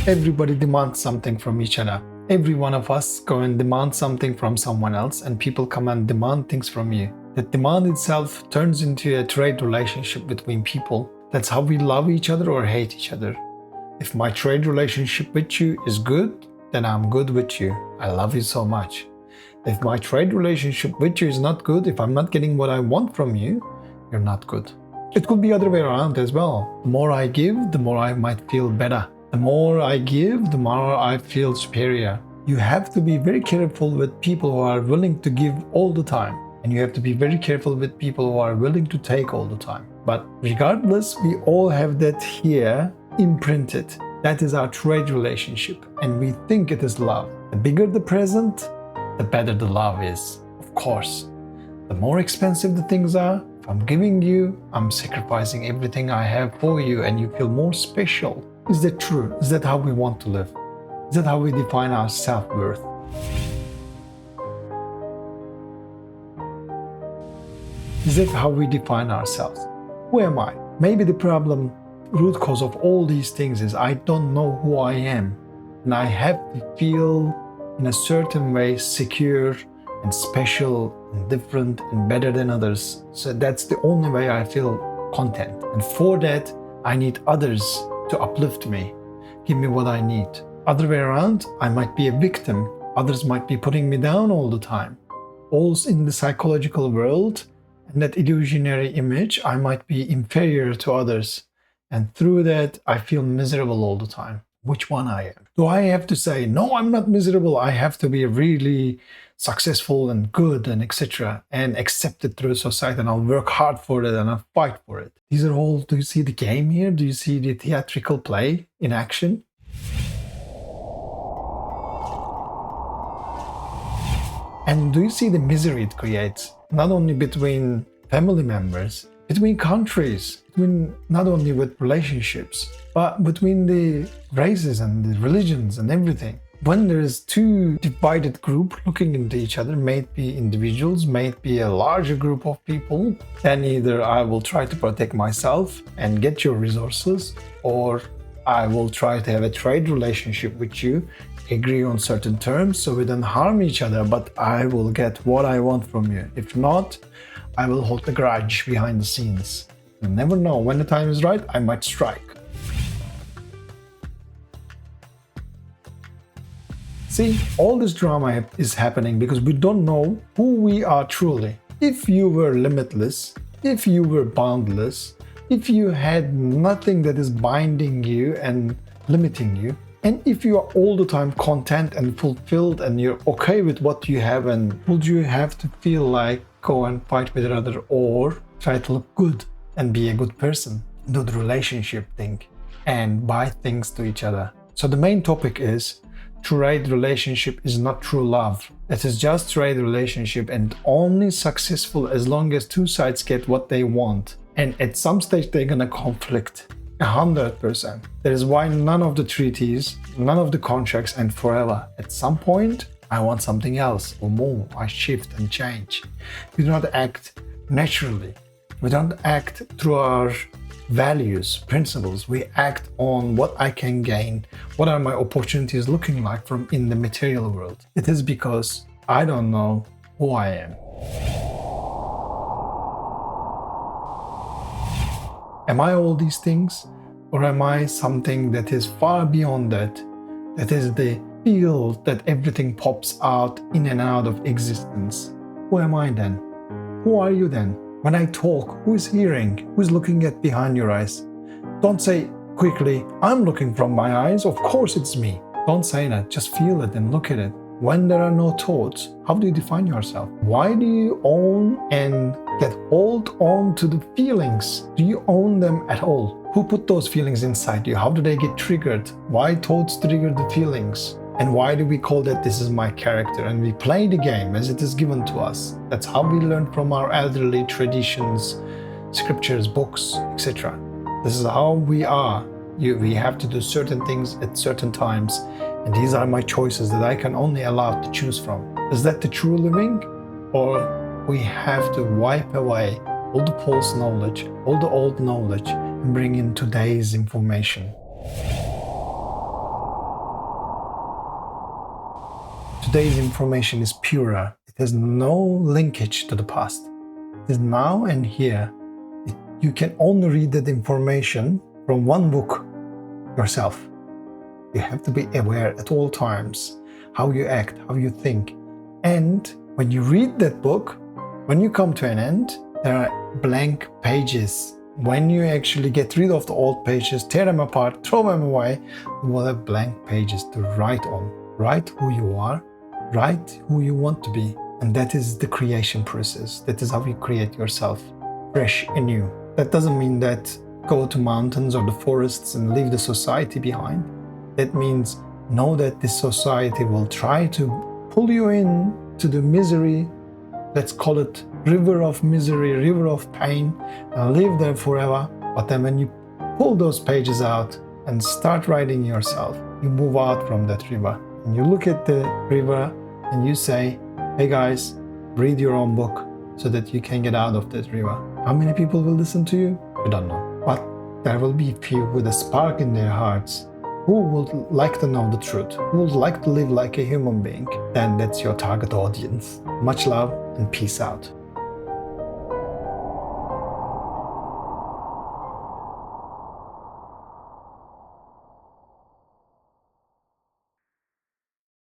Everybody demands something from each other. Every one of us go and demand something from someone else, and people come and demand things from you. That demand itself turns into a trade relationship between people. That's how we love each other or hate each other. If my trade relationship with you is good, then I'm good with you. I love you so much. If my trade relationship with you is not good, if I'm not getting what I want from you, you're not good. It could be the other way around as well. The more I give, the more I might feel better. The more I give, the more I feel superior. You have to be very careful with people who are willing to give all the time. And you have to be very careful with people who are willing to take all the time. But regardless, we all have that here imprinted. That is our trade relationship. And we think it is love. The bigger the present, the better the love is. Of course. The more expensive the things are, if I'm giving you, I'm sacrificing everything I have for you, and you feel more special. Is that true? Is that how we want to live? Is that how we define our self-worth? Is that how we define ourselves? Who am I? Maybe the problem, root cause of all these things is I don't know who I am. And I have to feel in a certain way secure and special and different and better than others. So that's the only way I feel content. And for that, I need others to uplift me, give me what I need. Other way around, I might be a victim. Others might be putting me down all the time. All in the psychological world, and that illusionary image, I might be inferior to others. And through that, I feel miserable all the time. Which one I am? Do I have to say, no, I'm not miserable. I have to be really successful and good and etc. and accepted through society, and I'll work hard for it and I'll fight for it. These are all, do you see the game here? Do you see the theatrical play in action? And do you see the misery it creates? Not only between family members, between countries, between not only with relationships, but between the races and the religions and everything. When there is two divided group looking into each other, may it be individuals, may it be a larger group of people, then either I will try to protect myself and get your resources, or I will try to have a trade relationship with you, agree on certain terms so we don't harm each other, but I will get what I want from you. If not, I will hold a grudge behind the scenes. You never know, when the time is right, I might strike. See, all this drama is happening because we don't know who we are truly. If you were limitless, if you were boundless, if you had nothing that is binding you and limiting you, and if you are all the time content and fulfilled and you're okay with what you have, and would you have to feel like go and fight with another or try to look good and be a good person, do the relationship thing and buy things to each other? So the main topic is trade relationship is not true love. It is just trade relationship and only successful as long as two sides get what they want. And at some stage they're gonna conflict 100%. That is why none of the treaties, none of the contracts end forever. At some point, I want something else or more. I shift and change. We do not act naturally. We don't act through our values, principles. We act on what I can gain, what are my opportunities looking like from in the material world. It is because I don't know who I am. Am I all these things, or am I something that is far beyond that? That is the field that everything pops out in and out of existence. Who am I then? Who are you then? When I talk, who is hearing? Who is looking at behind your eyes? Don't say quickly, I'm looking from my eyes, of course it's me. Don't say that, just feel it and look at it. When there are no thoughts, how do you define yourself? Why do you own and get hold on to the feelings? Do you own them at all? Who put those feelings inside you? How do they get triggered? Why thoughts trigger the feelings? And why do we call that this is my character? And we play the game as it is given to us. That's how we learn from our elderly traditions, scriptures, books, etc. This is how we are. We have to do certain things at certain times. And these are my choices that I can only allow to choose from. Is that the true living? Or we have to wipe away all the false knowledge, all the old knowledge, and bring in today's information? today's information is purer. It has no linkage to the past. It is now and here. You can only read that information from one book yourself. You have to be aware at all times how you act, how you think. And when you read that book, when you come to an end, there are blank pages. When you actually get rid of the old pages, tear them apart, throw them away, you will have blank pages to write on. Write who you are, write who you want to be. And that is the creation process. That is how you create yourself fresh and new. That doesn't mean that go to mountains or the forests and leave the society behind. That means know that this society will try to pull you in to the misery. Let's call it river of misery, river of pain, and live there forever. But then when you pull those pages out and start writing yourself, you move out from that river. And you look at the river and you say, hey guys, read your own book so that you can get out of that river. How many people will listen to you? We don't know. But there will be few with a spark in their hearts who would like to know the truth, who would like to live like a human being. Then that's your target audience. Much love and peace out.